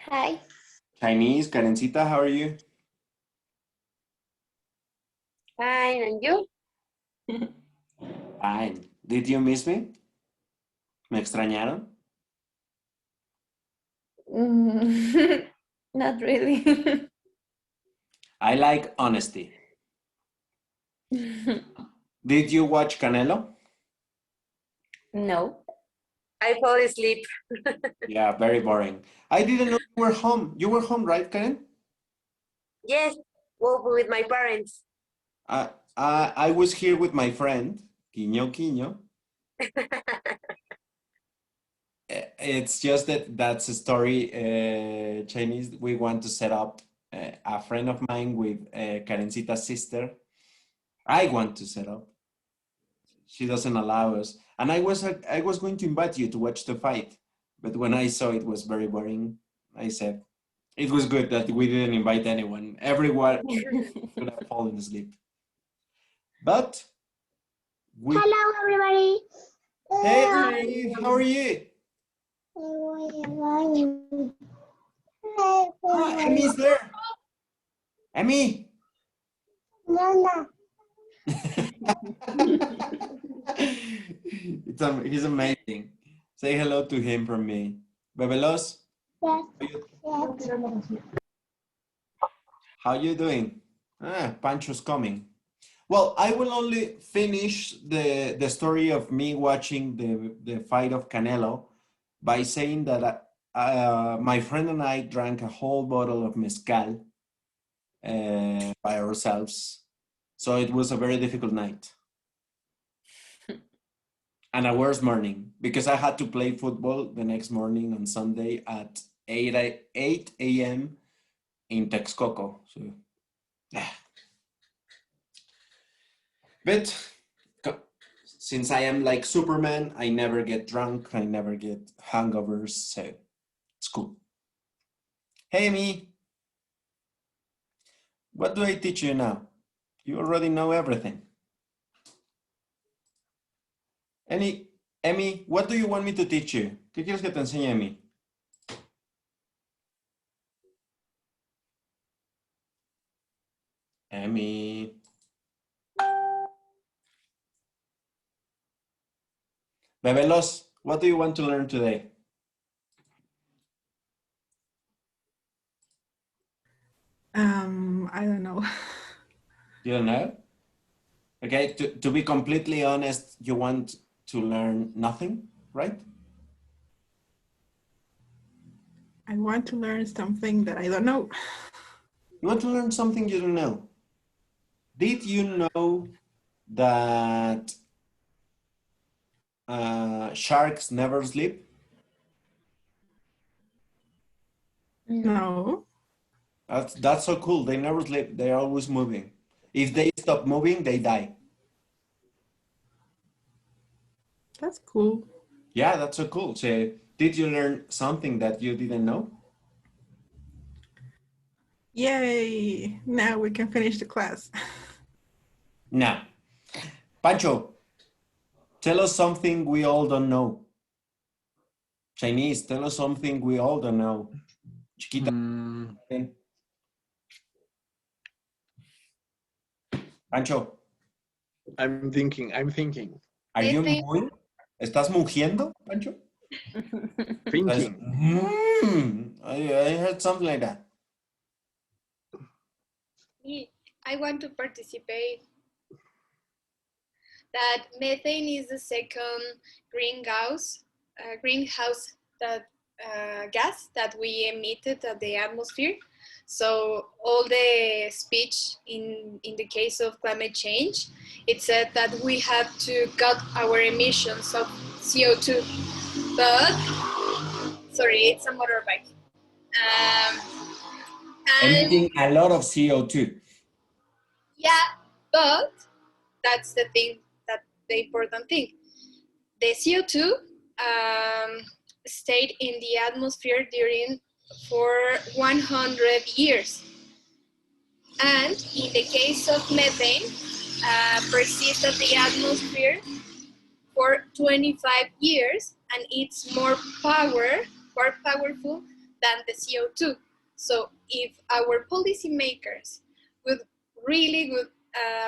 Hi. Chinese, Karencita, how are you? Fine, and you? Fine. Did you miss me? ¿Me extrañaron? Not really. I like honesty. Did you watch Canelo? No. I fall asleep. Yeah, very boring. I didn't know you were home. You were home, right, Karen? Yes, well, with my parents. I was here with my friend, Quiño Quiño. It's just that that's a story, Chinese. We want to set up a friend of mine with Karencita's sister. I want to set up. She doesn't allow us. And I was going to invite you to watch the fight, but when I saw it was very boring, I said it was good that we didn't invite anyone. Everyone would have fallen asleep. But Hello, everybody. Hey, how are you? Ah, Emmy's there. Emmy. He's amazing. Say hello to him from me. Bebelos, how you doing? Ah, Pancho's coming. Well, I will only finish the story of me watching the fight of Canelo by saying that my friend and I drank a whole bottle of mezcal by ourselves. So it was a very difficult night. And a worse morning because I had to play football the next morning on Sunday at 8 a.m. in Texcoco. So, yeah. But since I am like Superman, I never get drunk, I never get hangovers, so it's cool. Hey, me. What do I teach you now? You already know everything. Emmy, what do you want me to teach you? ¿Qué quieres que te enseñe, Emmy? Emmy. Bebelos, what do you want to learn today? I don't know. You don't know? Okay, to be completely honest, you want to learn nothing, right? I want to learn something that I don't know. You want to learn something you don't know. Did you know that sharks never sleep? No. That's so cool. They never sleep. They're always moving. If they stop moving, they die. That's cool. Yeah, that's so cool. So, did you learn something that you didn't know? Yay! Now we can finish the class. No. Pancho, tell us something we all don't know. Chinese, tell us something we all don't know. Chiquita. Pancho. I'm thinking. Are you moving? ¿Estás mugiendo, Pancho? Thinking. I heard something like that. I want to participate. That methane is the second greenhouse gas that we emitted at the atmosphere. So all the speech in the case of climate change, it said that we have to cut our emissions of CO2. But, sorry, it's a motorbike. Emitting a lot of CO2. Yeah, but that's the thing, the important thing. The CO2 stayed in the atmosphere for 100 years. And in the case of methane, persists at the atmosphere for 25 years, and it's more powerful than the CO2. So if our policymakers would really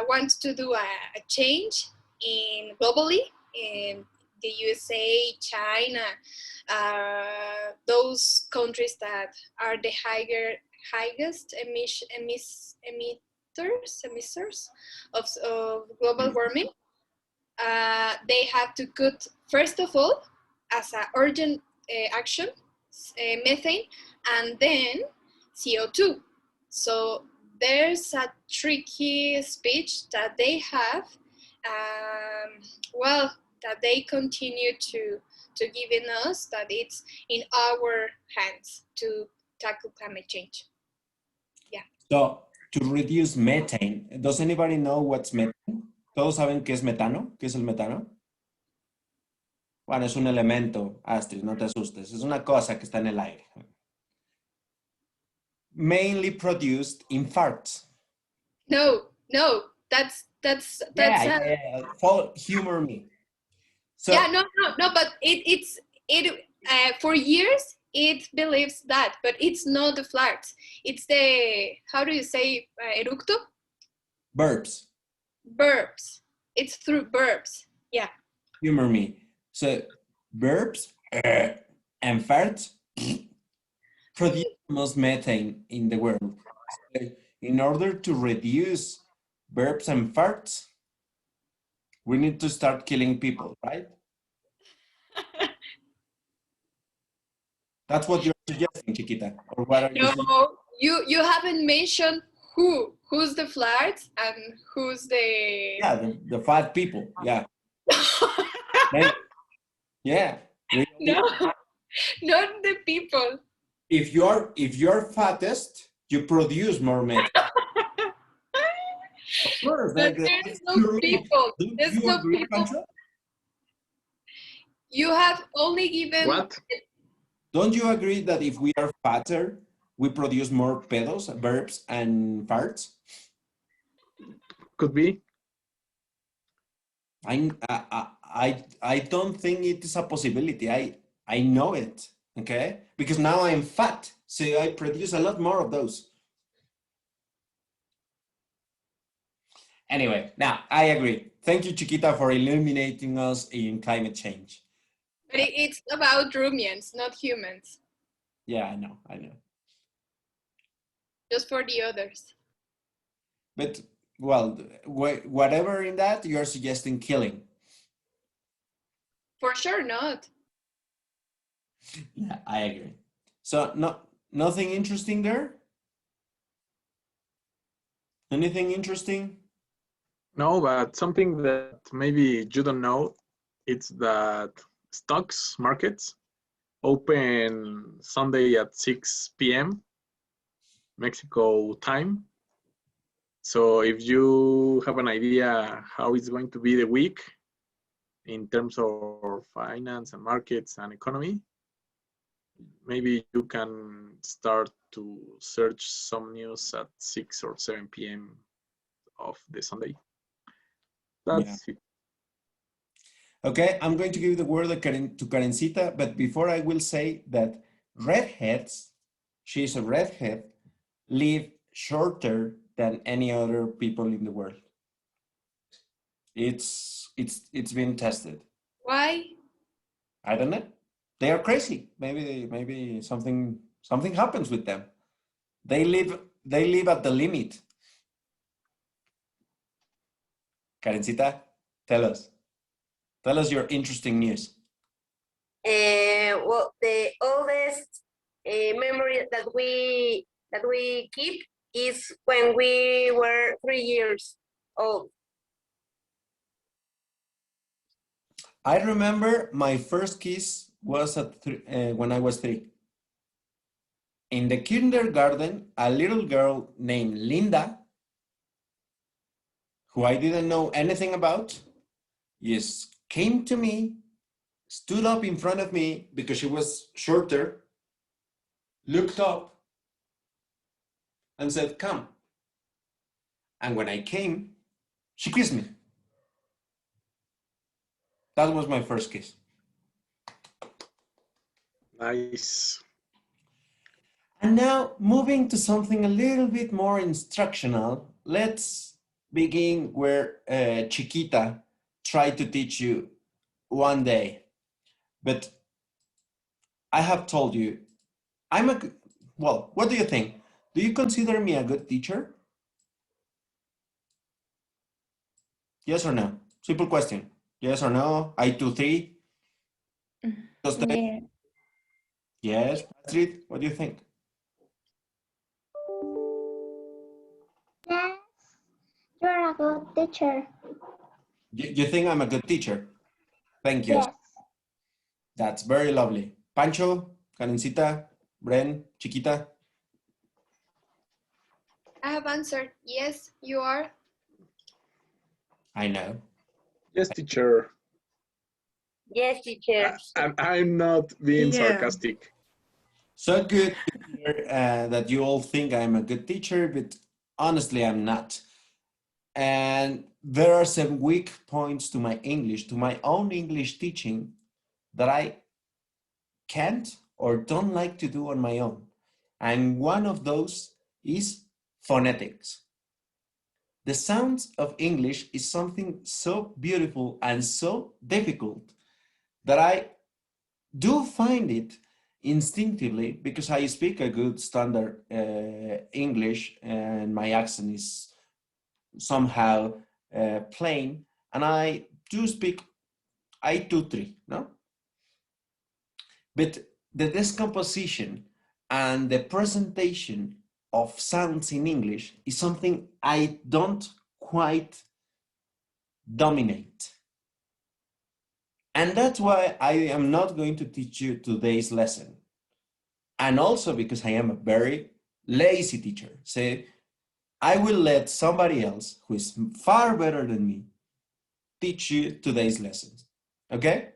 want to do a change in globally, in the USA, China, those countries that are the highest emitters of global warming, they have to cut, first of all, as an urgent action, methane, and then CO2. So there's a tricky speech that they have, well, that they continue to giving us, that it's in our hands to tackle climate change. Yeah. So, to reduce methane, does anybody know what's methane? ¿Todos saben qué es metano? ¿Qué es el metano? Bueno, es un elemento, Astrid, no te asustes. Es una cosa que está en el aire. Mainly produced in farts. No, that's Humor me. So, yeah, no, but it for years it believes that, but it's not the farts. It's the, how do you say, eructo? burps. Burps. It's through burps. Yeah. Humor me. So, burps and farts produce the most methane in the world. So, in order to reduce burps and farts, we need to start killing people, right? That's what you're suggesting, Chiquita. Or what are you saying? No, you haven't mentioned who's the flats and who's the Yeah, the fat people. Yeah. Yeah. no, not the people. If you're fattest, you produce more methane. Of course, But there's no people. There's you no agree, people. Pancho? You have only given. What? Don't you agree that if we are fatter, we produce more pedos, burps, and farts? Could be. I don't think it is a possibility. I know it, okay? Because now I'm fat, so I produce a lot more of those. Anyway, now I agree. Thank you, Chiquita, for illuminating us in climate change. But it's about rumians, not humans. Yeah, I know. Just for the others. But, well, whatever in that, you're suggesting killing. For sure not. Yeah, I agree. So, nothing interesting there? Anything interesting? No, but something that maybe you don't know, it's that stocks markets open Sunday at 6 p.m. Mexico time. So if you have an idea how it's going to be the week in terms of finance and markets and economy, maybe you can start to search some news at 6 or 7 p.m. of the Sunday. That's it. Okay, I'm going to give the word to Karencita, but before I will say that redheads, she's a redhead, live shorter than any other people in the world. It's been tested. Why? I don't know. They are crazy. Maybe something happens with them. They live at the limit. Karencita, tell us your interesting news. Well, the oldest memory that we keep is when we were 3 years old. I remember my first kiss was when I was 3. In the kindergarten, a little girl named Linda, who I didn't know anything about, came to me, stood up in front of me because she was shorter, looked up, and said, "Come." And when I came, she kissed me. That was my first kiss. Nice. And now moving to something a little bit more instructional, let's begin where Chiquita tried to teach you one day. But I have told you, well, what do you think? Do you consider me a good teacher? Yes or no? Simple question. Yes or no? I, 2, 3. Yeah. Yes. Astrid, what do you think? Yes, you're a good teacher. You think I'm a good teacher? Thank you. Yes. That's very lovely. Pancho, Karencita, Bren, Chiquita. I have answered, yes, you are. I know. Yes, teacher. Yes, teacher. I'm not being Yeah. sarcastic. So good to hear that you all think I'm a good teacher, but honestly, I'm not. And there are some weak points to my English, to my own English teaching that I can't or don't like to do on my own. And one of those is phonetics. The sounds of English is something so beautiful and so difficult that I do find it instinctively because I speak a good standard English and my accent is somehow plain, and I do speak I2-3, no? But the discomposition and the presentation of sounds in English is something I don't quite dominate. And that's why I am not going to teach you today's lesson. And also because I am a very lazy teacher. So I will let somebody else who is far better than me teach you today's lessons. Okay?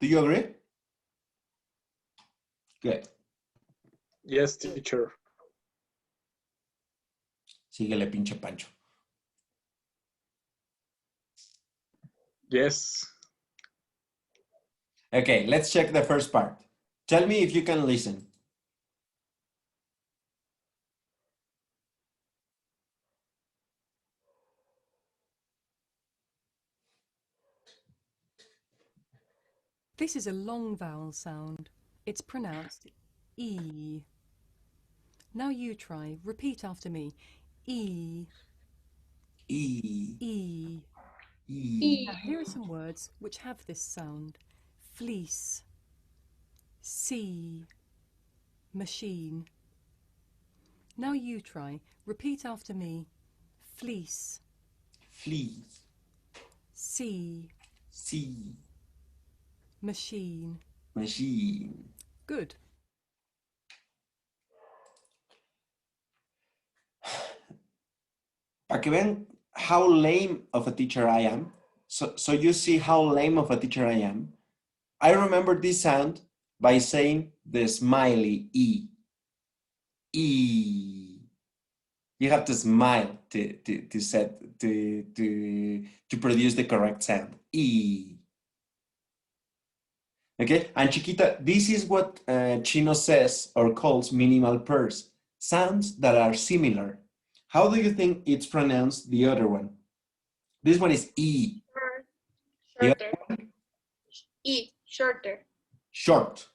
Do you agree? Good. Yes, teacher. Síguele, pinche Pancho. Yes. Okay, let's check the first part. Tell me if you can listen. This is a long vowel sound. It's pronounced E. Now you try. Repeat after me. E. E. E. E. Now here are some words which have this sound. Fleece. Sea. Machine. Now you try. Repeat after me. Fleece. Fleece. Sea. Sea. Machine. Machine. Good. Para que vean how lame of a teacher I am. So you see how lame of a teacher I am. I remember this sound by saying the smiley E. E. You have to smile to produce the correct sound. E. Okay, and Chiquita, this is what Chino says or calls minimal pairs, sounds that are similar. How do you think it's pronounced, the other one? This one is E. Shorter. E, shorter. Short.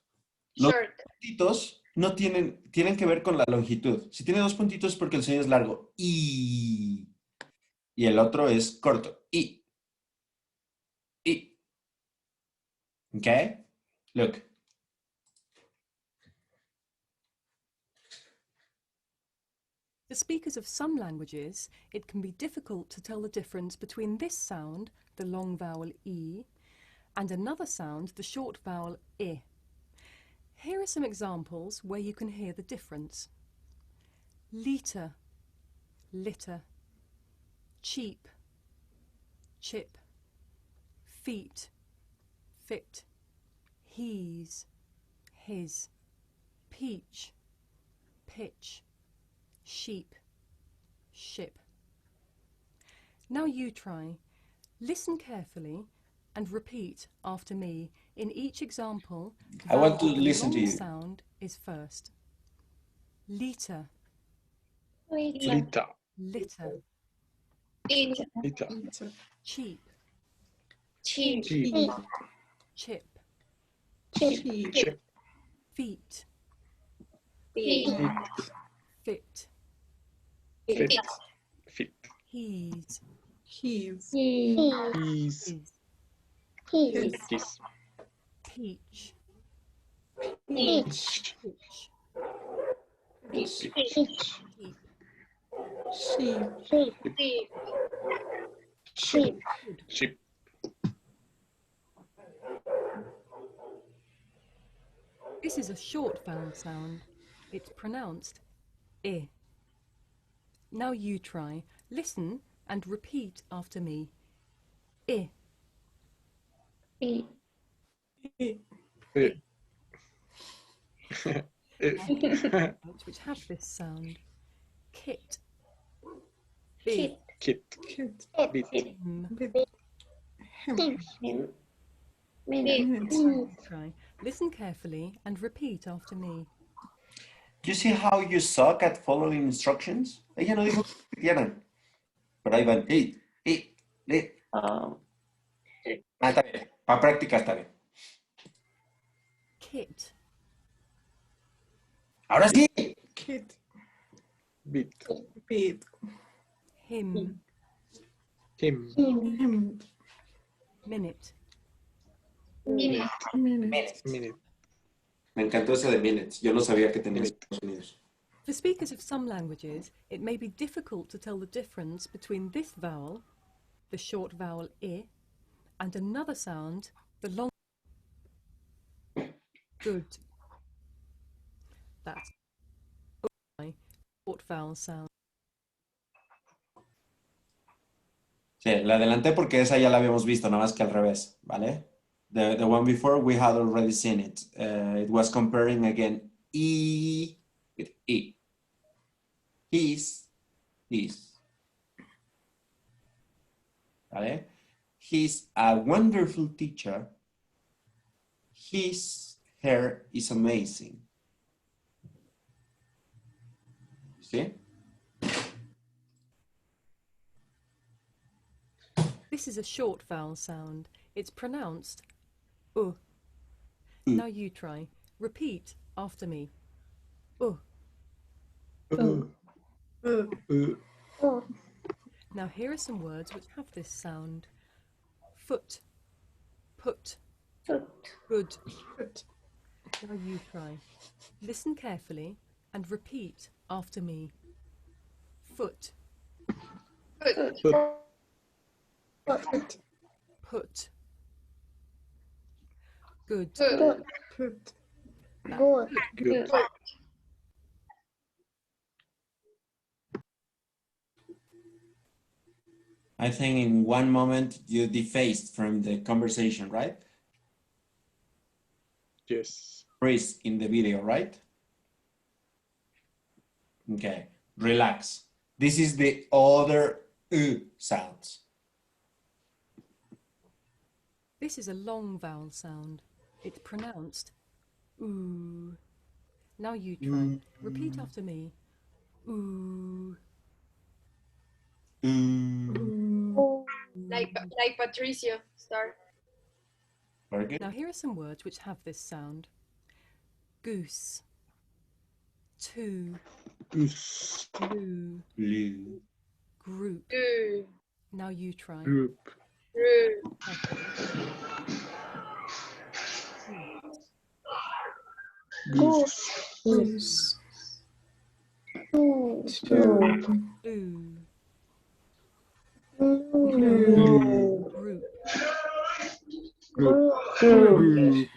Los Short. puntitos no tienen que ver con la longitud. Si tiene dos puntitos es porque el sonido es largo. I. Y el otro es corto. I. I. Okay? Look. For speakers of some languages, it can be difficult to tell the difference between this sound, the long vowel E, and another sound, the short vowel I. Here are some examples where you can hear the difference. Liter, litter. Cheap, chip. Feet, fit. He's, his. Peach, pitch. Sheep, ship. Now you try. Listen carefully and repeat after me. In each example, I want to the listen to long you. sound is first. Liter. Lita. Litter. Eat. Lita. Cheap. Cheap. Cheap. Chip. Chip. Feet. Feet. Fit. Fit. Fit. He's. He's. He's. His. His. Peach. Peach. Pitch. Peach. Sheep. Sheep. Sheep. Sheep. Sheep. This is a short vowel sound. It's pronounced I. Now you try. Listen and repeat after me. I. I. Words which have this sound. Kit. Big. Kit. Kit. Bit. Him. Him. Him. Minute. Try. Listen carefully and repeat after me. You see how you suck at following instructions? Ella no dijo que repitieran. Pero ahí van. Está bien. Para práctica está bien. Kit. Ahora sí. Kit. Bit. Bit. Him. Him. Him. Minute. Minute. Minute. Minute. Me encantó ese de minutes. Yo no sabía que tenía Estados Unidos. For speakers of some languages, it may be difficult to tell the difference between this vowel, the short vowel I, and another sound, the long. Good. That's my short vowel sound. Sí, la adelanté porque esa ya la habíamos visto, nada más que al revés, ¿vale? The one before, we had already seen it. It was comparing again E with E. His. ¿Vale? He's a wonderful teacher. His hair is amazing. ¿Sí? This is a short vowel sound. It's pronounced U. Now you try. Repeat after me. U. Oh. Now here are some words which have this sound. Foot. Put. Foot. Good. Foot. Now you try. Listen carefully and repeat after me. Foot. Foot. Foot. Put. Good. Good. Put. Good. Good. I think in one moment you defaced from the conversation, right? Yes. Freeze in the video, right? Okay, relax. This is the other sounds. This is a long vowel sound. It's pronounced oo. Now you try. Repeat after me. Ooh. Oh. Like Patricio. Start. Very good. Now here are some words which have this sound. Goose. Two. Goose. Blue. Blue. Group. Good. Now you try. Group. Group. Goose. Goose. Two. Two. Blue. Blue. Group. Group. Group.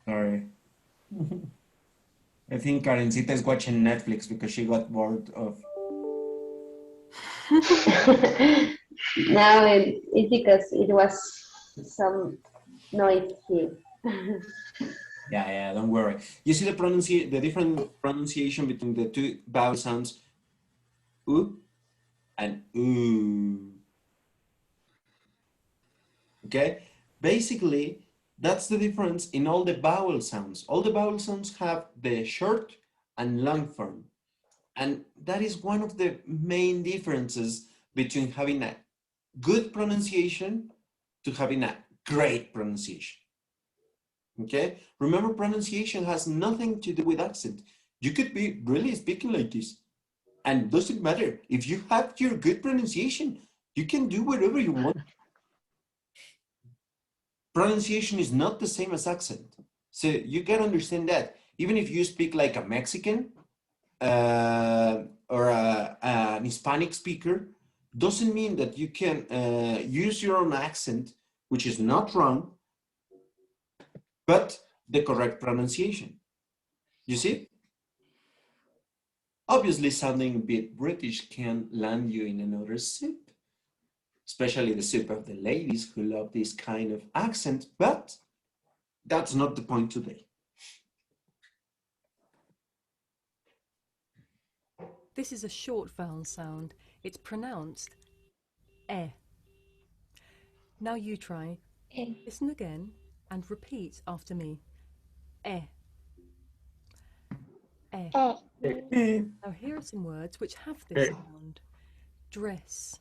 Sorry. I think Karencita is watching Netflix because she got bored of. No, it's because it was some noise here. Yeah, don't worry. You see the different pronunciation between the two vowel sounds, oo and oo. Okay, Basically, that's the difference in all the vowel sounds. All the vowel sounds have the short and long form. And that is one of the main differences between having a good pronunciation to having a great pronunciation. Okay? Remember, pronunciation has nothing to do with accent. You could be really speaking like this, and it doesn't matter. If you have your good pronunciation, you can do whatever you want. Pronunciation is not the same as accent. So you gotta understand that. Even if you speak like a Mexican or an Hispanic speaker, doesn't mean that you can use your own accent, which is not wrong, but the correct pronunciation. You see? Obviously, sounding a bit British can land you in another soup, especially the soup of the ladies who love this kind of accent, but that's not the point today. This is a short vowel sound. It's pronounced eh. Now you try. Listen again and repeat after me. Eh. Eh. Now here are some words which have this sound. Dress,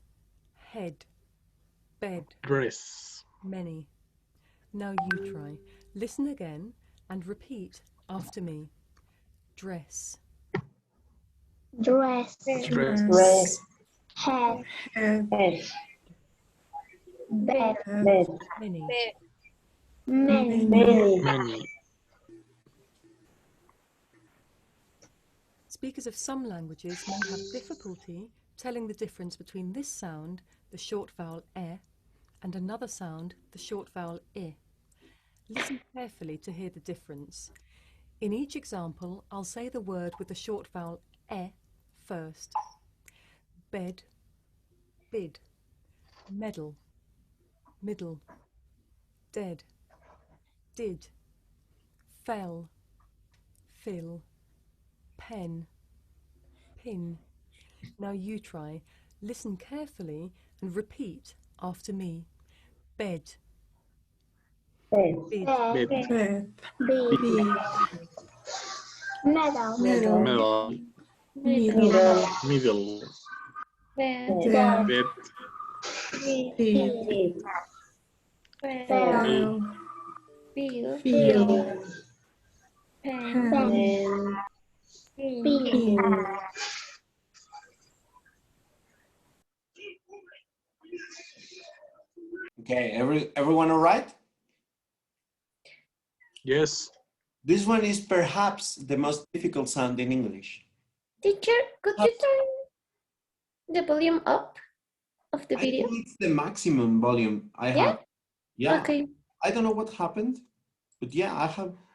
head, bed, Dress. many. Now you try. Listen again and repeat after me. Dress, Dress. Dress. Head. Head. Bed. Bed. many. Many. Many. Speakers of some languages may have difficulty telling the difference between this sound, the short vowel eh, and another sound, the short vowel I. Listen carefully to hear the difference. In each example, I'll say the word with the short vowel eh first. Bed, bid, medal, middle, dead, did, fell, fill, pen, pin. Now you try. Listen carefully and repeat after me. Bed, Bed. bid, Bed. Bed. Bed. Metal. Middle. Middle. Middle. Bed. Bed. Bed. Fell. Field. Field. Pen. Pin. Okay, everyone all right? Yes. This one is perhaps the most difficult sound in English. Teacher, could you turn the volume up of the I video? think it's the maximum volume I have. Yeah. Okay. I don't know what happened, but yeah,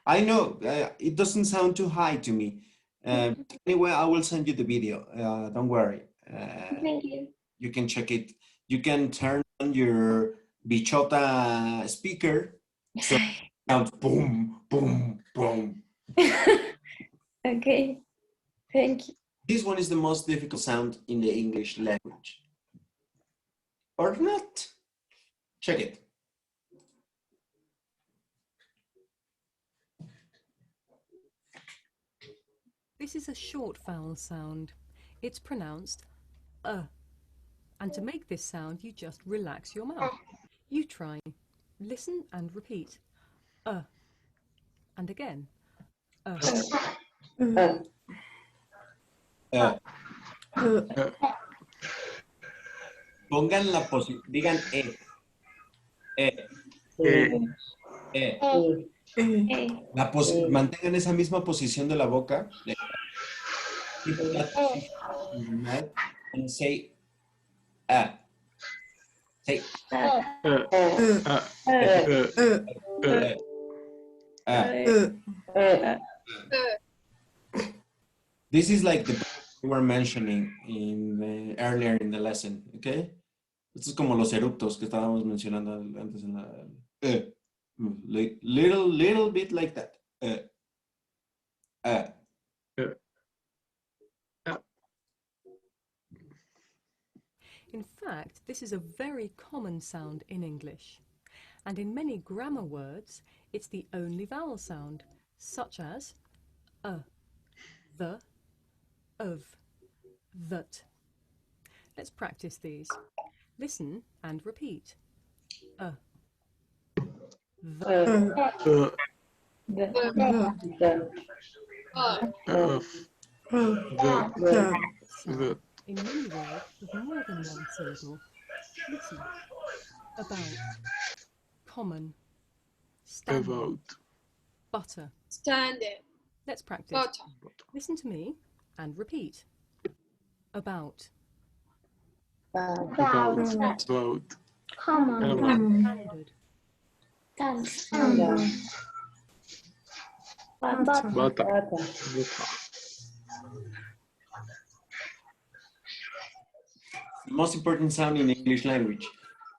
I know it doesn't sound too high to me. Anyway, I will send you the video. Don't worry. Thank you. You can check it. You can turn on your bichota speaker. So it sounds boom, boom, boom. Okay. Thank you. This one is the most difficult sound in the English language. Or not. Check it. This is a short vowel sound. It's pronounced and to make this sound, you just relax your mouth. You try. Listen and repeat. And again. Pongan la posición, digan mantengan esa misma posición de la boca. Keep that position in your mouth and say say This is like the we were mentioning in earlier in the lesson, okay? Esto es como los eructos que estábamos mencionando antes en la little bit like that. In fact, this is a very common sound in English. And in many grammar words, it's the only vowel sound, such as the, of, that. Let's practice these. Listen and repeat. The, The, sound in many words with more than one syllable. Listen. About, common, standard, About. butter. Standard. Let's practice. Butter. Listen to me and repeat. About, About. common, standard, butter, Butter. The most important sound in English language,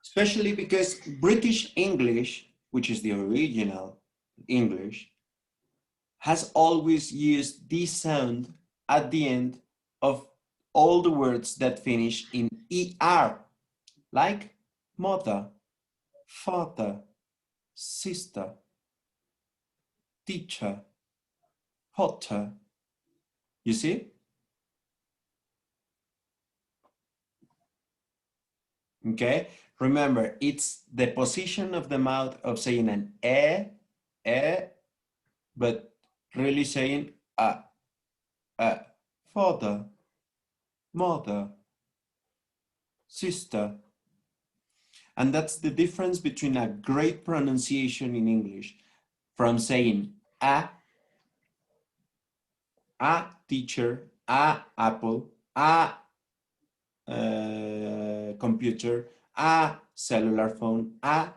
especially because British English, which is the original English, has always used this sound at the end of all the words that finish in ER, like mother, father, sister, teacher, hotter. You see? Okay, remember, it's the position of the mouth of saying an but really saying father, mother, sister. And that's the difference between a great pronunciation in English from saying a teacher, a apple, a computer, a cellular phone, a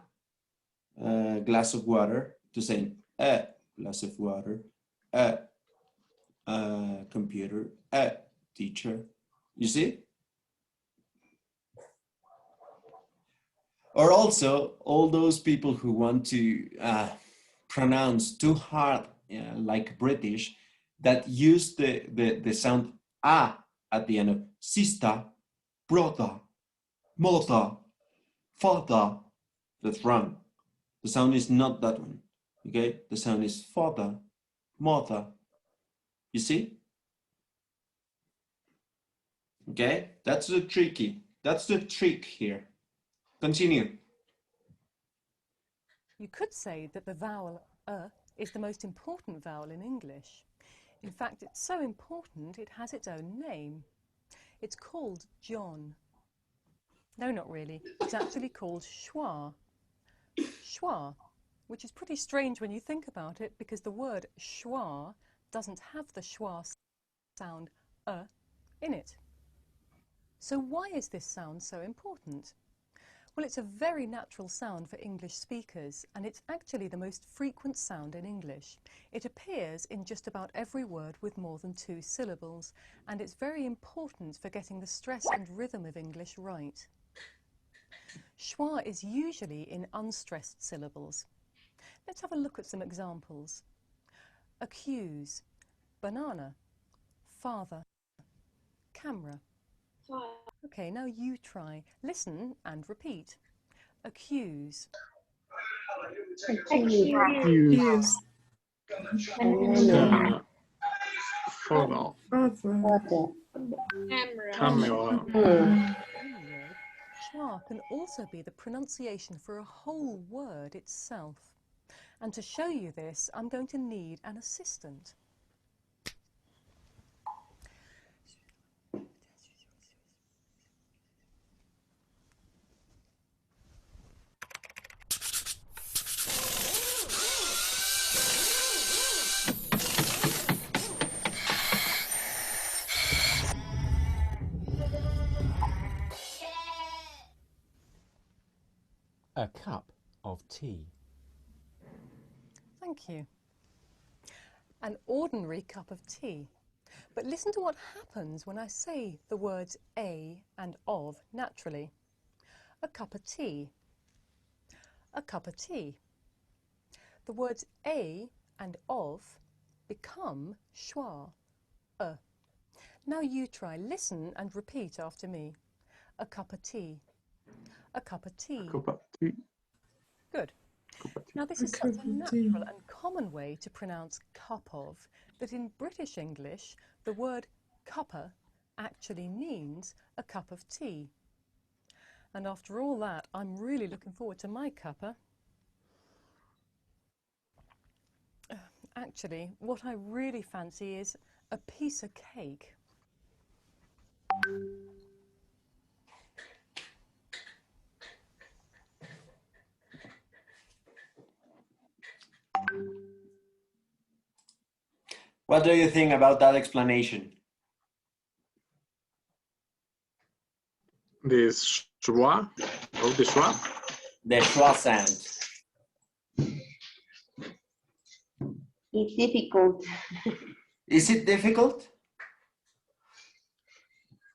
glass of water, to saying a glass of water, a computer, a teacher. You see? Or also all those people who want to pronounce too hard, like British, that use the sound a at the end of sister, brother, mother, father. That's wrong. The sound is not that one. Okay? The sound is father, mother. You see? Okay? That's the trick here. Continue. You could say that the vowel is the most important vowel in English. In fact, it's so important it has its own name. It's called John. No, not really. It's actually called schwa. Schwa, which is pretty strange when you think about it, because the word schwa doesn't have the schwa sound in it. So why is this sound so important? Well, it's a very natural sound for English speakers, and it's actually the most frequent sound in English. It appears in just about every word with more than 2 syllables, and it's very important for getting the stress and rhythm of English right. Schwa is usually in unstressed syllables. Let's have a look at some examples. Accuse, banana, father, camera. Okay, now you try. Listen and repeat. Accuse. Use. Banana. Father. Camera. Camera. Schwa can also be the pronunciation for a whole word itself. And to show you this, I'm going to need an assistant. A cup of tea. Thank you. An ordinary cup of tea. But listen to what happens when I say the words a and of naturally. A cup of tea. A cup of tea. The words a and of become schwa, Now you try. Listen and repeat after me. A cup of tea. A cup of tea. Cup of tea. Good. Now, this is such a natural and common way to pronounce cup of that in British English, the word cuppa actually means a cup of tea. And after all that, I'm really looking forward to my cuppa. Actually, what I really fancy is a piece of cake. What do you think about that explanation? The schwa, or the schwa? The schwa sound. It's difficult. Is it difficult?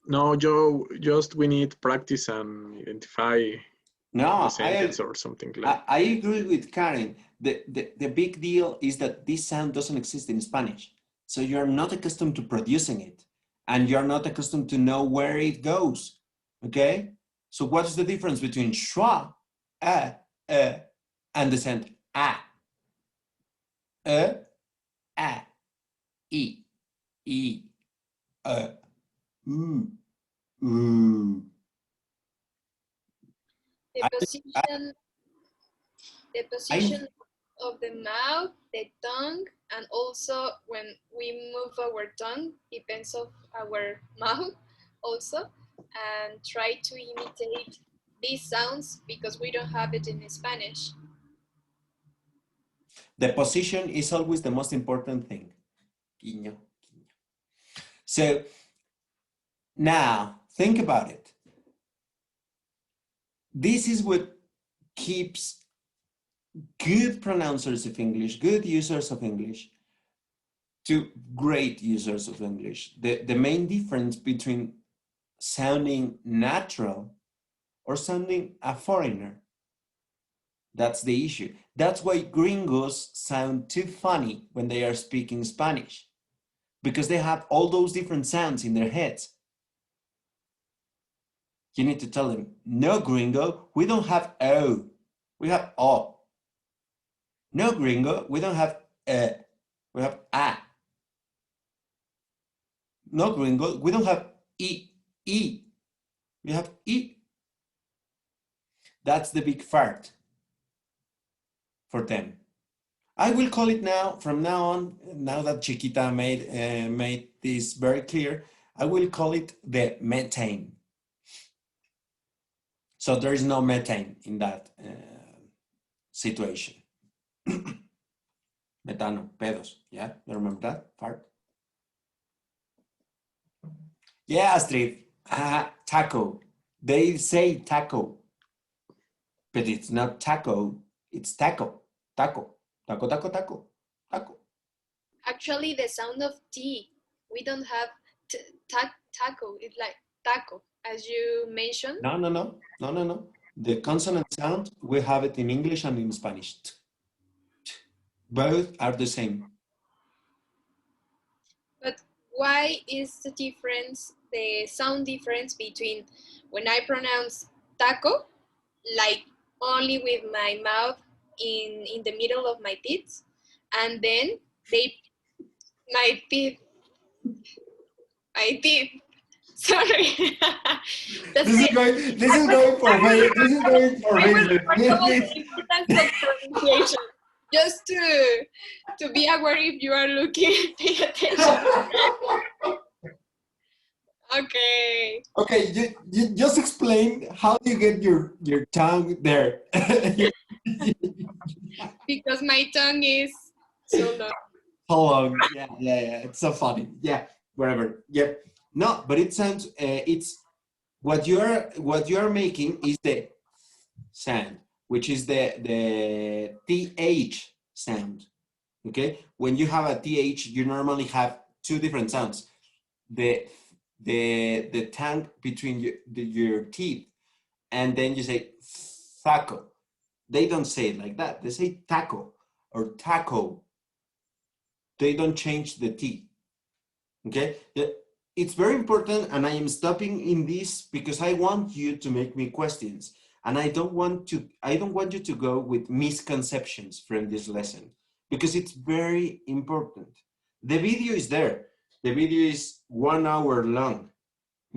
No, Joe, just we need practice and identify No, a sentence or something like that. I agree with Karen. The big deal is that this sound doesn't exist in Spanish. So you're not accustomed to producing it. And you're not accustomed to know where it goes. Okay? So what is the difference between schwa, and the sound a? A, I, ooh. The position of the mouth, the tongue, and also when we move our tongue depends of our mouth also, and try to imitate these sounds because we don't have it in Spanish. The position is always the most important thing. So now think about it. This is what keeps good pronouncers of English, good users of English, to great users of English. The main difference between sounding natural or sounding a foreigner. That's the issue. That's why gringos sound too funny when they are speaking Spanish, because they have all those different sounds in their heads. You need to tell them, no, gringo, we don't have O, we have O. No, gringo, we don't have we have A. No, gringo, we don't have E, we have E. That's the big fart for them. I will call it now, from now on, now that Chiquita made this very clear, I will call it the methane. So there is no methane in that situation. Metano, pedos, yeah? You remember that? Fart? Yeah, Astrid, taco. They say taco, but it's not taco, it's taco, taco, taco, taco, taco, taco. Actually, the sound of T, we don't have taco, it's like taco, as you mentioned. No. The consonant sound, we have it in English and in Spanish. Both are the same. But why is the difference, the sound difference between when I pronounce taco, like only with my mouth in the middle of my teeth, and then my teeth, sorry. This is going for me. This is going for me. Pronunciation. Just to be aware if you are looking, pay attention. Okay. Okay, you just explain how you get your tongue there. Because my tongue is so long. How long? Yeah. It's so funny. Yeah, whatever. Yeah. No, but it sounds. It's what you're making is the sound, which is the th sound. Okay. When you have a th, you normally have two different sounds. The tongue between your teeth, and then you say taco. They don't say it like that. They say taco or taco. They don't change the T. Okay? It's very important, and I am stopping in this because I want you to make me questions. And I don't want you to go with misconceptions from this lesson, because it's very important. The video is there. The video is 1 hour long,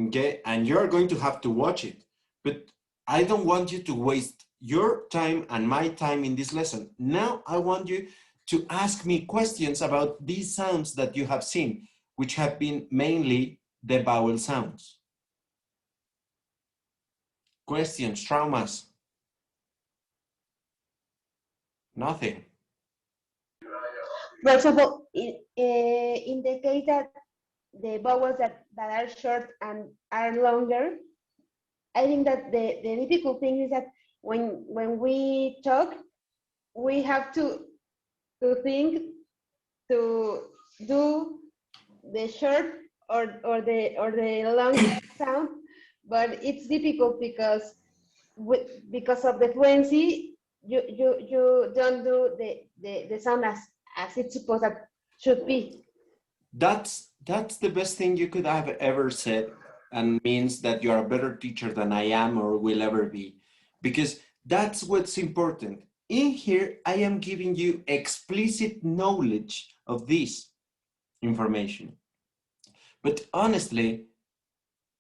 okay? And you're going to have to watch it. But I don't want you to waste your time and my time in this lesson. Now I want you to ask me questions about these sounds that you have seen, which have been mainly the vowel sounds. Questions, traumas? Nothing. For example, in the case that the vowels that are short and are longer, I think that the difficult thing is that when we talk, we have to think to do the short or the long sound, but it's difficult because of the fluency, you don't do the sound as it's supposed that should be. That's the best thing you could have ever said, and means that you're a better teacher than I am or will ever be, because that's what's important. In here, I am giving you explicit knowledge of this information. But honestly,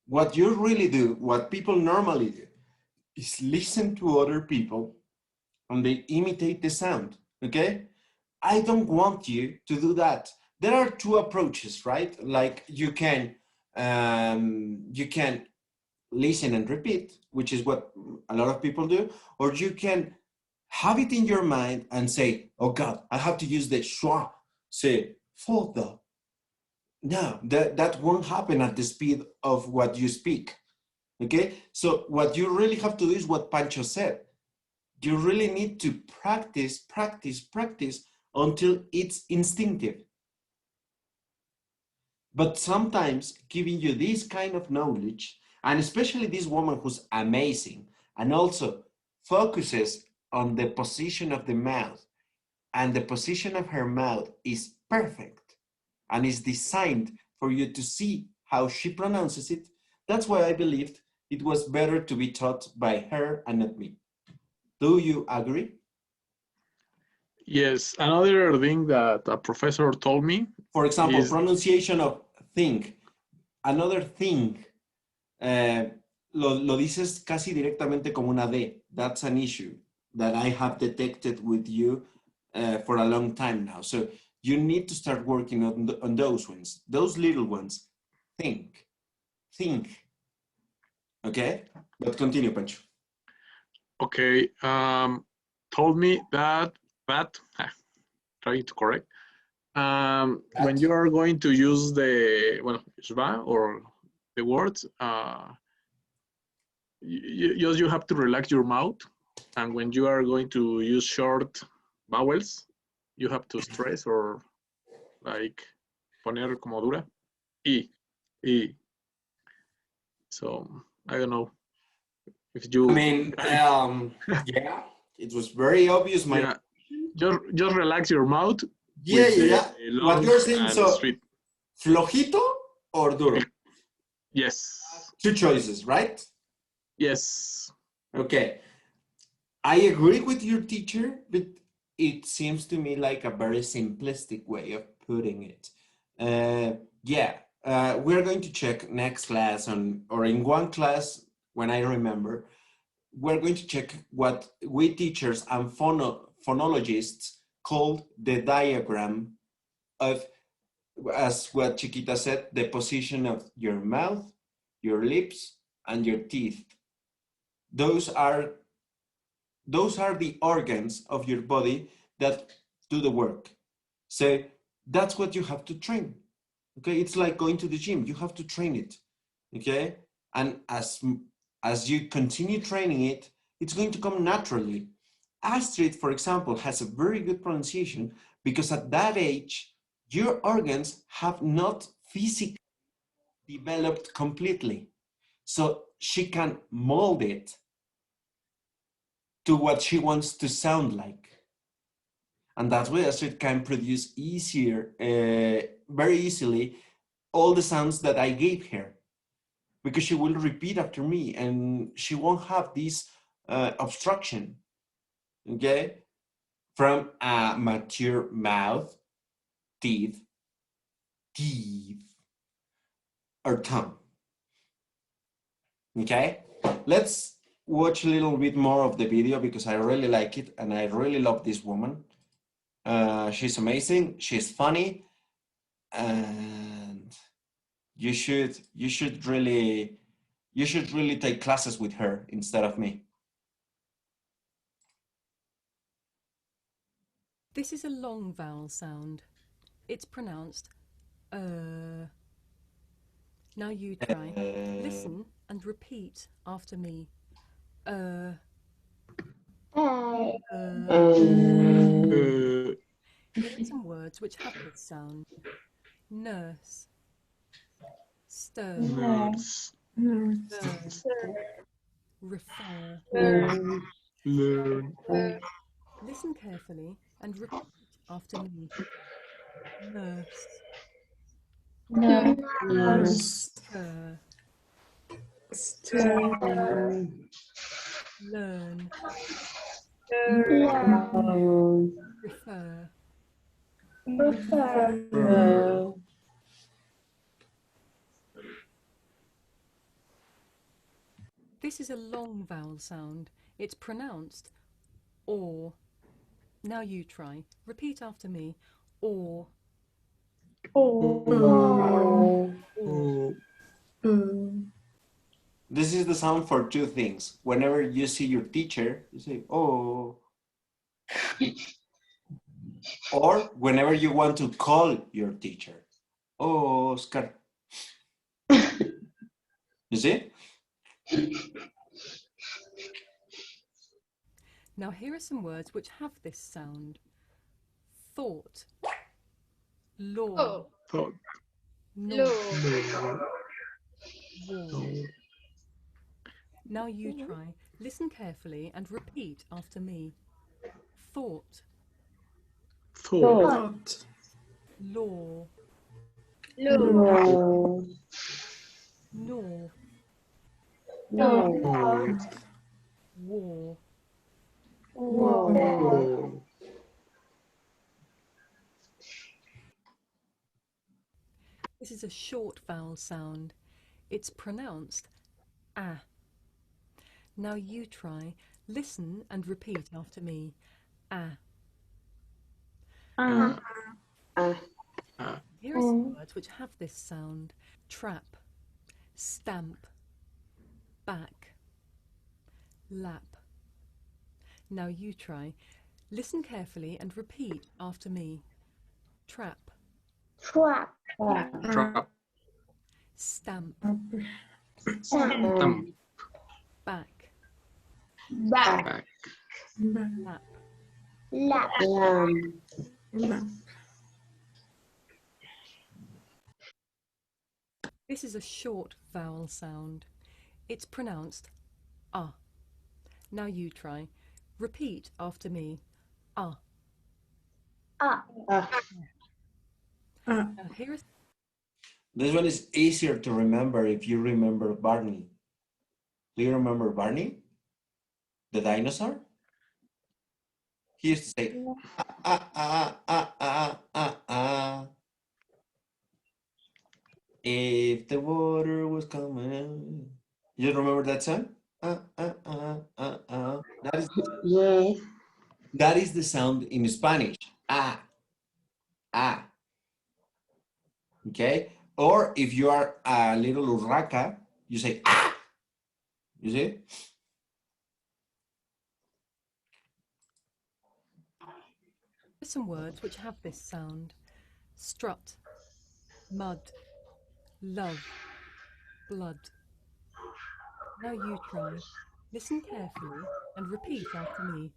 what you really do, what people normally do, is listen to other people and they imitate the sound, okay? I don't want you to do that. There are two approaches, right? Like you can listen and repeat, which is what a lot of people do, or you can have it in your mind and say, oh God, I have to use the schwa, say, photo. No, that won't happen at the speed of what you speak, okay? So what you really have to do is what Pancho said. You really need to practice, practice, practice until it's instinctive. But sometimes giving you this kind of knowledge, and especially this woman who's amazing and also focuses on the position of the mouth, and the position of her mouth is perfect and is designed for you to see how she pronounces it. That's why I believed it was better to be taught by her and not me. Do you agree? Yes, another thing that a professor told me For example, is pronunciation of thing. Another thing. Lo dices casi directamente como una D. That's an issue that I have detected with you for a long time now. So you need to start working on those ones, those little ones. Think. Okay? But continue, Pancho. okay. Told me that trying to correct. When you are going to use the schwa or the words, you have to relax your mouth, and when you are going to use short vowels, you have to stress or like poner como dura y. So I don't know if you. I mean, yeah, it was very obvious. Yeah, just relax your mouth. Yeah. What you're saying, so sweet. Flojito or duro? Yes. Two choices, right? Yes. Okay. I agree with your teacher, but it seems to me like a very simplistic way of putting it. We're going to check next class or in one class, when I remember, we're going to check what we teachers and phonologists called the diagram of, as what Chiquita said, the position of your mouth, your lips, and your teeth. Those are the organs of your body that do the work. So that's what you have to train. Okay, it's like going to the gym. You have to train it. Okay, and as you continue training it, it's going to come naturally. Astrid, for example, has a very good pronunciation because at that age, your organs have not physically developed completely. So she can mold it to what she wants to sound like. And that's why Astrid can produce very easily, all the sounds that I gave her, because she will repeat after me and she won't have this obstruction, okay? From a mature mouth, teeth, or tongue, okay? Let's watch a little bit more of the video because I really like it and I really love this woman. She's amazing, she's funny, and you should really take classes with her instead of me. This is a long vowel sound. It's pronounced Now you try. Listen and repeat after me. Here are some words which have this sound. Nurse, stir, Nurse. refer. Learn. Listen carefully and repeat after me. Nurse, stir, learn, refer. This is a long vowel sound. It's pronounced or. Now you try. Repeat after me. Or. This is the sound for two things. Whenever you see your teacher, you say, oh. Or whenever you want to call your teacher. Oh, Oscar. You see? Now here are some words which have this sound. Thought, law, Thought. north, war. Now you try. Listen carefully and repeat after me. Thought, Thought. law, north, war. This is a short vowel sound. It's pronounced ah. Now you try. Listen and repeat after me. Ah. Here are some words which have this sound. Trap, stamp, back, lap. Now you try. Listen carefully and repeat after me. Trap, Trap. stamp, Stamp. back, Back. lap. This is a short vowel sound. It's pronounced ah. Now you try. Repeat after me. Ah. Now here is This one is easier to remember if you remember Barney. Do you remember Barney? The dinosaur? He used to say, ah, ah, ah, ah, ah, ah. If the water was coming out. You remember that song? That is the sound in Spanish. Ah, ah. Okay? Or if you are a little urraca, you say, ah. You see? some words which have this sound. Strut, mud, love, blood. Now you try. Listen carefully and repeat after me.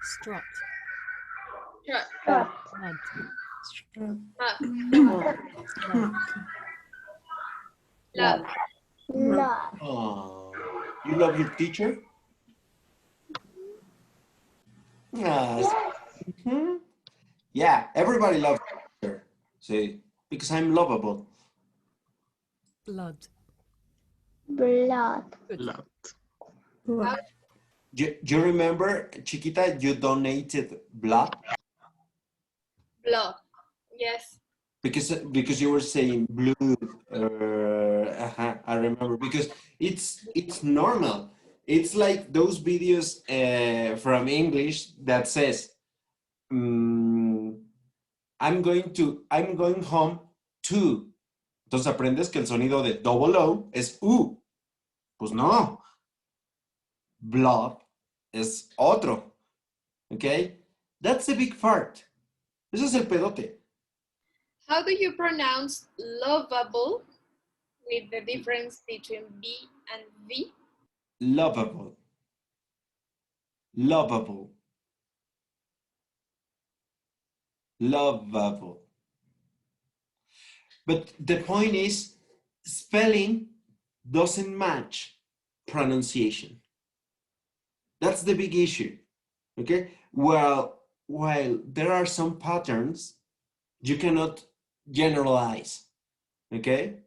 Strut, mud, love. Oh, you love your teacher? Yes. Mm-hmm. Yeah, everybody loves her. See, because I'm lovable. Blood. Blood. Good. Blood. You remember, Chiquita, you donated blood? Blood. Yes. Because you were saying blue. I remember, because it's normal. It's like those videos from English that says, I'm going home to. Entonces aprendes que el sonido de double O es U. Pues no. Blood es otro. Okay? That's the big part. Ese es el pedote. How do you pronounce lovable with the difference between B and V? Lovable. Lovable. Lovable. But the point is, spelling doesn't match pronunciation. That's the big issue. Okay? Well, while there are some patterns, you cannot generalize. Okay?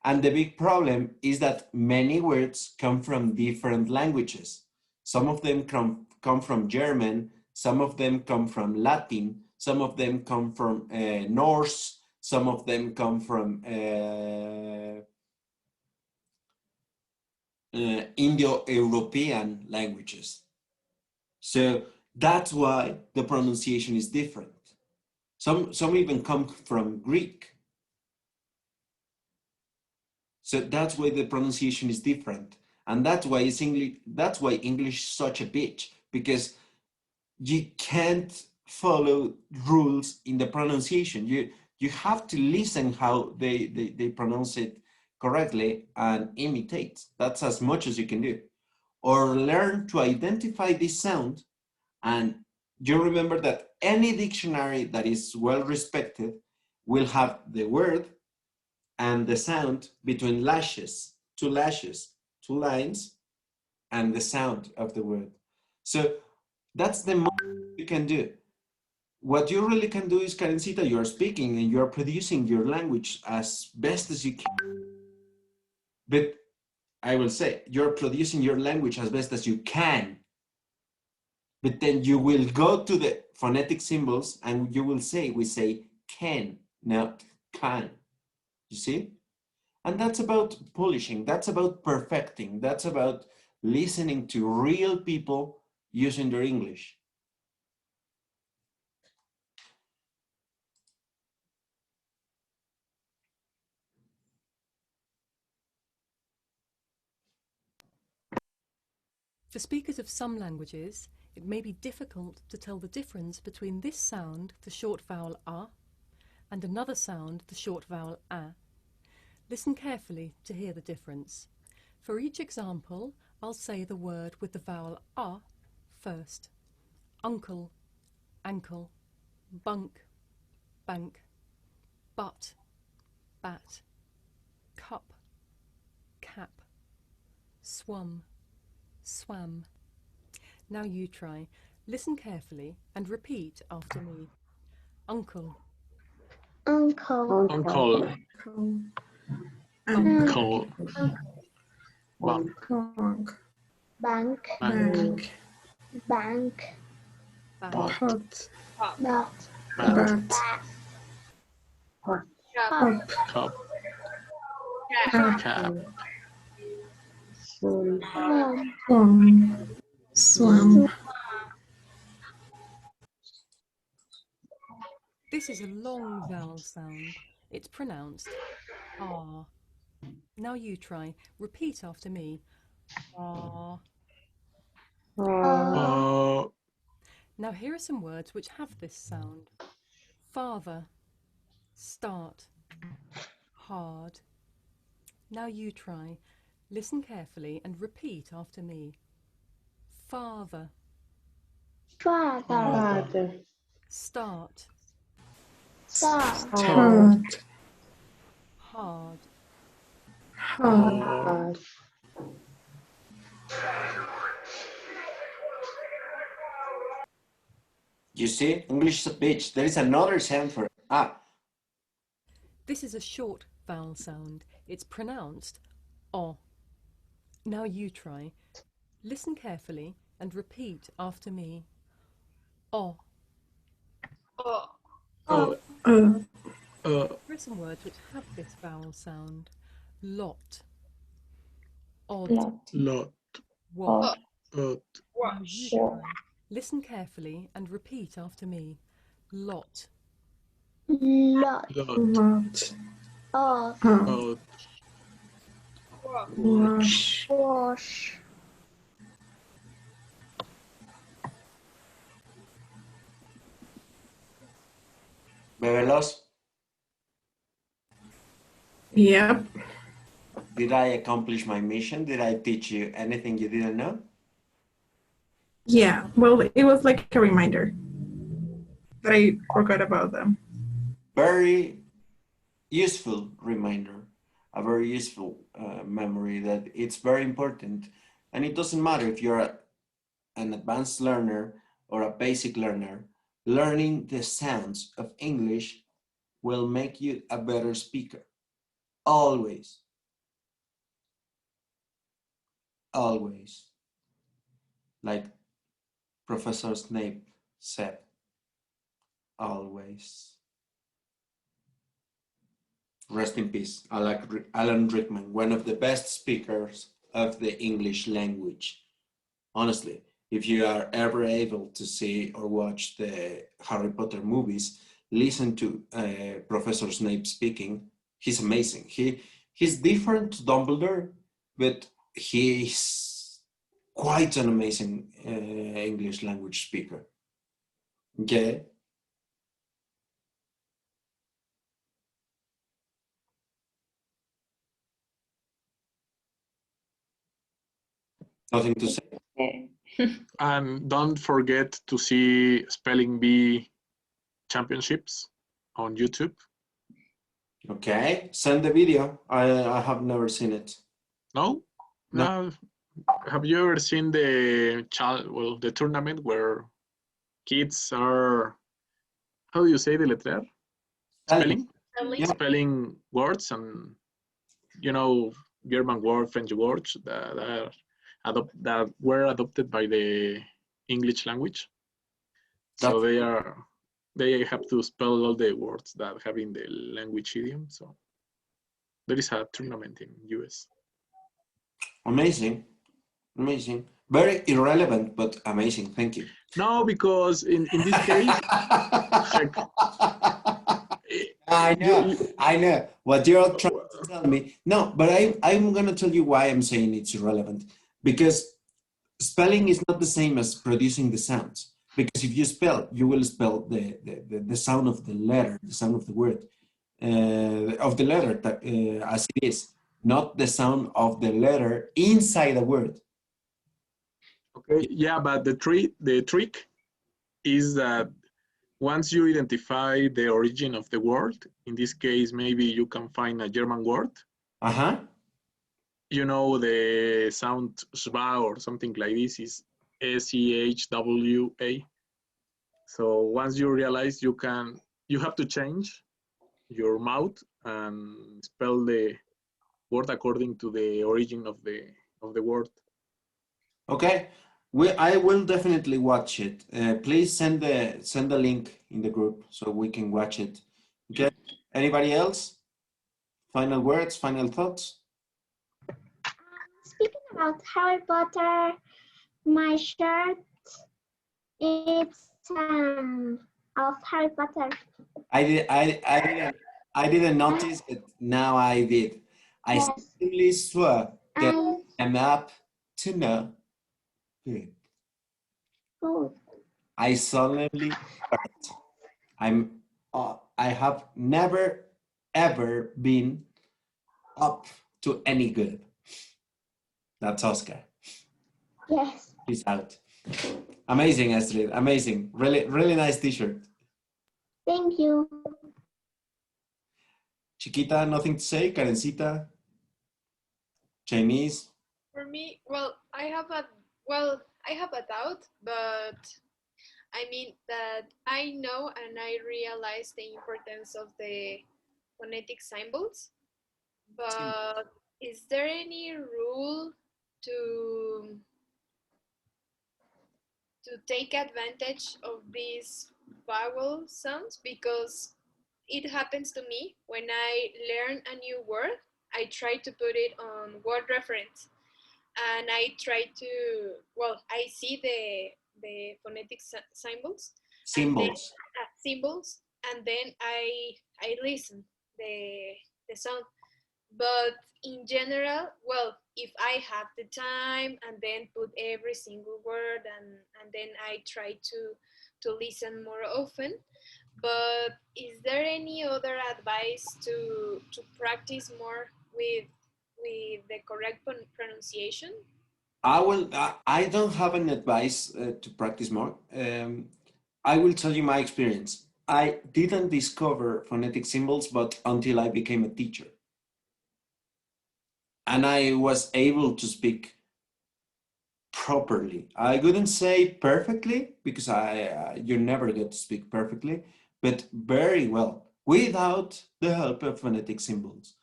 And the big problem is that many words come from different languages. Some of them come from German, some of them come from Latin, some of them come from Norse, some of them come from Indo-European languages. So that's why the pronunciation is different. Some even come from Greek. So that's why the pronunciation is different. And that's why English is such a bitch, because you can't follow rules in the pronunciation. You have to listen how they pronounce it correctly and imitate. That's as much as you can do. Or learn to identify this sound. And you remember that any dictionary that is well respected will have the word and the sound between lashes, two lines, and the sound of the word. So that's the most you can do. What you really can do is, Karencita, you are speaking and you are producing your language as best as you can. But I will say, you're producing your language as best as you can. But then you will go to the phonetic symbols and you will say, we say can, not can. You see? And that's about polishing, that's about perfecting, that's about listening to real people using their English. For speakers of some languages, it may be difficult to tell the difference between this sound, the short vowel a, and another sound, the short vowel a. Listen carefully to hear the difference. For each example, I'll say the word with the vowel a first. Uncle, ankle, bunk, bank, butt, bat, cup, cap, swum, swam. Now you try. Listen carefully and repeat after me. Uncle, Uncle. Uncle, uncle, bank, Bank. bank, Bank. bat, Hot. Bat. bat, Cup, cup, cap, cap, Swam. This is a long vowel sound. It's pronounced ah. Now you try. Repeat after me. Ah. uh, Now here are some words which have this sound. Father, start, hard. Now you try. Listen carefully and repeat after me. Father, Father. start, Start. Hot. hard. Hot. You see, English is a bitch. There is another sound for ah. This is a short vowel sound. It's pronounced o. Now you try. Listen carefully and repeat after me. O. Oh, Uh, Uh, uh, There are some words which have this vowel sound. Lot. Odd. Lot. lot, What. uh, Now you wash. try. Listen carefully and repeat after me. Lot. Lot. lot, lot. Of. uh, Wash. Wash. Bebelos, Yep. did I accomplish my mission? Did I teach you anything you didn't know? Yeah. Well, it was like a reminder that I forgot about them. Very useful reminder, a very useful memory that it's very important. And it doesn't matter if you're an advanced learner or a basic learner, learning the sounds of English will make you a better speaker. Always. Always. Like Professor Snape said, always. Rest in peace, Alan Rickman, one of the best speakers of the English language. Honestly, if you are ever able to see or watch the Harry Potter movies, listen to Professor Snape speaking. He's amazing. He's different to Dumbledore, but he's quite an amazing English language speaker. Okay? Nothing to say? and don't forget to see Spelling Bee championships on YouTube. Okay, send the video. I have never seen it. No? No. No. Have you ever seen the the tournament where kids are, how do you say the letter? Spelling? Yeah. Spelling words and, you know, German words, French words that were adopted by the English language. So they have to spell all the words that have in the language idiom. So there is a tournament in US. Amazing. Amazing. Very irrelevant, but amazing. Thank you. No, because in this case, check. I know, I know what you're trying to tell me. No, but I'm going to tell you why I'm saying it's irrelevant. Because spelling is not the same as producing the sounds. Because if you spell, you will spell the sound of the letter, the sound of the word, of the letter as it is, not the sound of the letter inside a word. Okay, yeah, but the trick is that once you identify the origin of the word, in this case, maybe you can find a German word. Uh-huh. You know, the sound schwa or something like this is SCHWA. So once you realize you have to change your mouth and spell the word according to the origin of the word. Okay, I will definitely watch it. Please send the link in the group so we can watch it. Okay. Anybody else? Final words, final thoughts? Speaking about Harry Potter, my shirt it's of Harry Potter. I didn't notice it. Now I did. I simply swear that I'm up to no good. Good. I solemnly swear I have never ever been up to any good. That's Oscar. Yes. He's out. Amazing, Astrid. Amazing. Really, really nice t-shirt. Thank you. Chiquita, nothing to say? Karencita? Chinese? For me, I have a doubt, but I mean that I know and I realize the importance of the phonetic symbols, but is there any rule to take advantage of these vowel sounds, because it happens to me when I learn a new word. I try to put it on word reference, and I try to, well, I see the phonetic symbols, and then Symbols. symbols, and then I listen the sound. But in general, well, if I have the time and then put every single word, and then I try to listen more often. But is there any other advice to practice more with the correct pronunciation? I don't have an advice to practice more. I will tell you my experience. I didn't discover phonetic symbols, but until I became a teacher. And I was able to speak properly. I wouldn't say perfectly, because you never get to speak perfectly, but very well, without the help of phonetic symbols,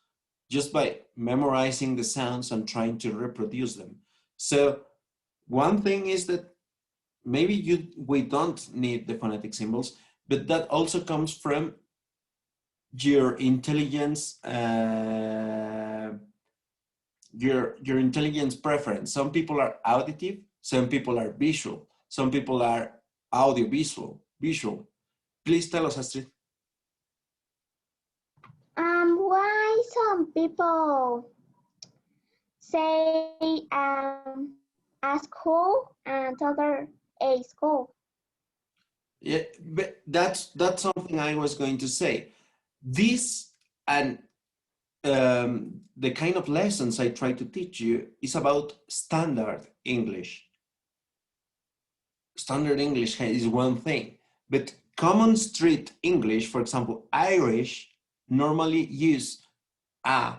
just by memorizing the sounds and trying to reproduce them. So one thing is that maybe we don't need the phonetic symbols, but that also comes from your intelligence, your intelligence preference. Some people are auditive, some people are visual, some people are audiovisual, visual. Please tell us, Astrid. Why some people say a school and other a school? Yeah, but that's something I was going to say. This and the kind of lessons I try to teach you is about standard English. Standard English is one thing, but common street English, for example, Irish, normally use a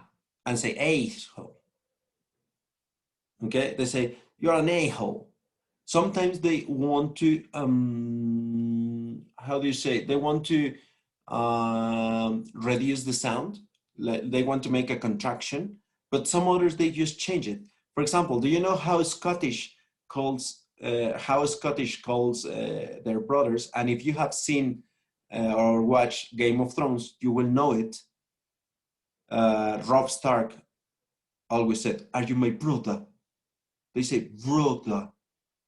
and say a-hole. Okay, they say you're an a-hole. Sometimes they want to, how do you say? They want to reduce the sound. They want to make a contraction, but some others, they just change it. For example, do you know how Scottish calls their brothers? And if you have seen or watched Game of Thrones, you will know it. Robb Stark always said, "Are you my brother?" They say brother.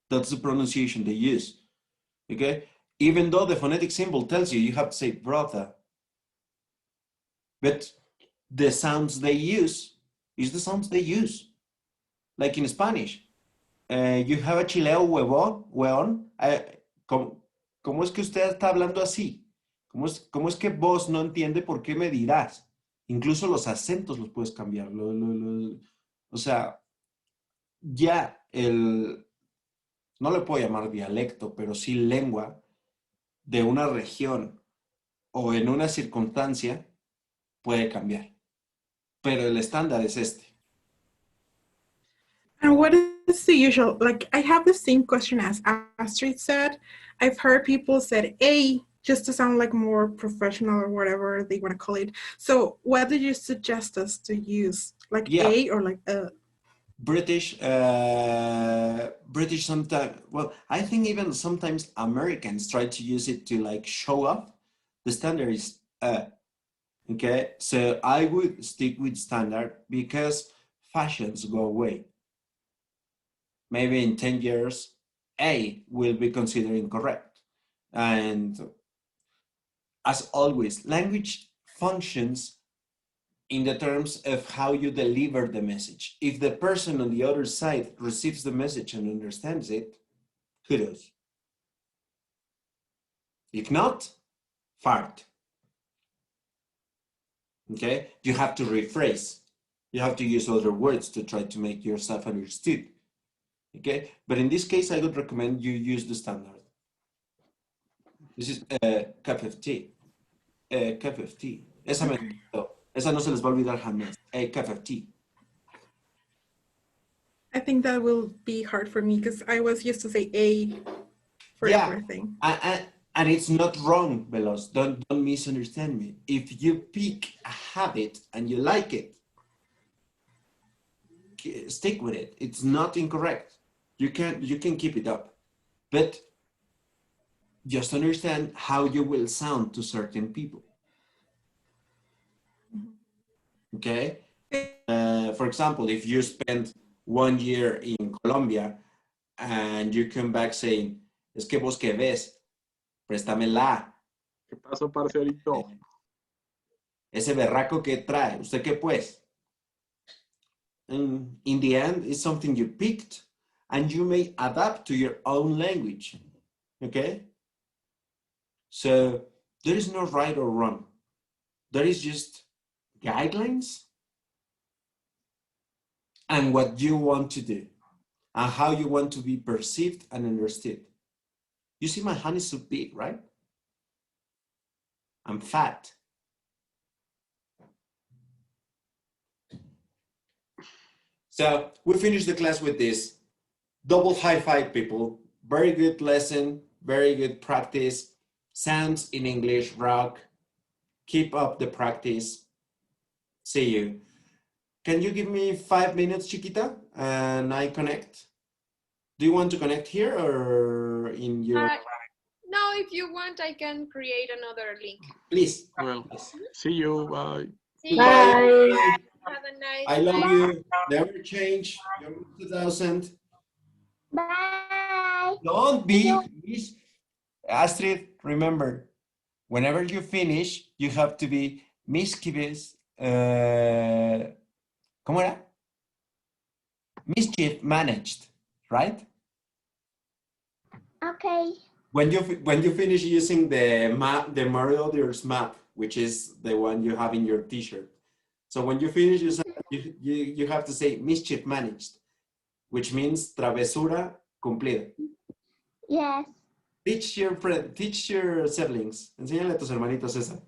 That's the pronunciation they use. Okay, even though the phonetic symbol tells you have to say brother, but the sounds they use is the sounds they use. Like in Spanish, you have a chileo huevón, hueón. ¿Cómo es que usted está hablando así? ¿Cómo es que vos no entiende por qué me dirás? Incluso los acentos los puedes cambiar. O sea, ya no le puedo llamar dialecto, pero sí lengua de una región o en una circunstancia puede cambiar. Pero el estándar es este. And what is the usual? Like, I have the same question as Astrid said. I've heard people said a just to sound like more professional or whatever they want to call it. So what do you suggest us to use? Like a or like a? British sometimes, well, I think even sometimes Americans try to use it to like show off. The standard is okay, so I would stick with standard because fashions go away. Maybe in 10 years, A will be considered incorrect. And as always, language functions in the terms of how you deliver the message. If the person on the other side receives the message and understands it, kudos. If not, fart. Okay? You have to rephrase. You have to use other words to try to make yourself understood. Okay? But in this case, I would recommend you use the standard. This is a cup of tea. A cup of tea. Esa me encantó. Esa no se les va a olvidar jamás. A cup of tea. I think that will be hard for me because I was used to say a for everything. And it's not wrong, Veloz. Don't misunderstand me. If you pick a habit and you like it, stick with it. It's not incorrect. You can keep it up. But just understand how you will sound to certain people. Okay? For example, if you spend 1 year in Colombia and you come back saying, es que vos que ves, préstamela, ¿Qué pasó, parcerito? ese berraco que trae, ¿usted qué pues? And in the end, it's something you picked and you may adapt to your own language. Okay? So there is no right or wrong. There is just guidelines and what you want to do and how you want to be perceived and understood. You see my hand is so big, right? I'm fat. So we finished the class with this. Double high five, people. Very good lesson, very good practice. Sounds in English, rock. Keep up the practice. See you. Can you give me 5 minutes, Chiquita, and I connect? Do you want to connect here or in your... No, if you want, I can create another link. Please. Well, see you. Bye. See Bye. you. Have a nice I love night. you. Never change. You're 2000. Bye. Don't be... Astrid, remember, whenever you finish, you have to be mischievous. ¿Cómo era? Mischief managed, right? Okay. When you finish using the map, the Marauders map, which is the one you have in your T-shirt. So when you finish, you have to say mischief managed, which means travesura cumplida. Yes. Teach your friend, teach your siblings. Enséñale a tus hermanitos esa.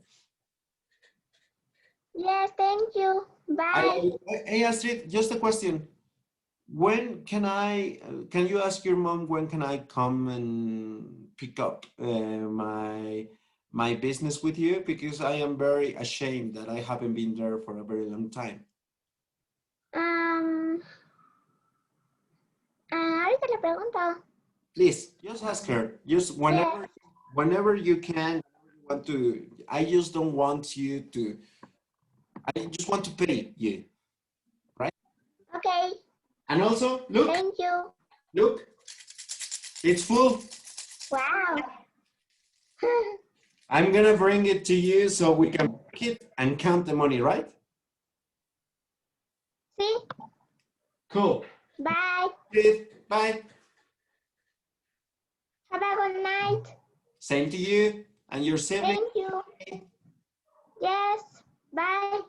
Yes, thank you. Bye. Hey Astrid, just a question. When can you ask your mom when can I come and pick up my business with you? Because I am very ashamed that I haven't been there for a very long time. Ahorita le pregunto. Please, just ask her. Just whenever you can, want to. I just don't want you to. I just want to pay you, right? Okay. And also, look. Thank you. Look, it's full. Wow. I'm gonna bring it to you so we can break it and count the money, right? See? Cool. Bye. Bye. Have a good night. Same to you and your sibling. Thank you. Yes. Bye.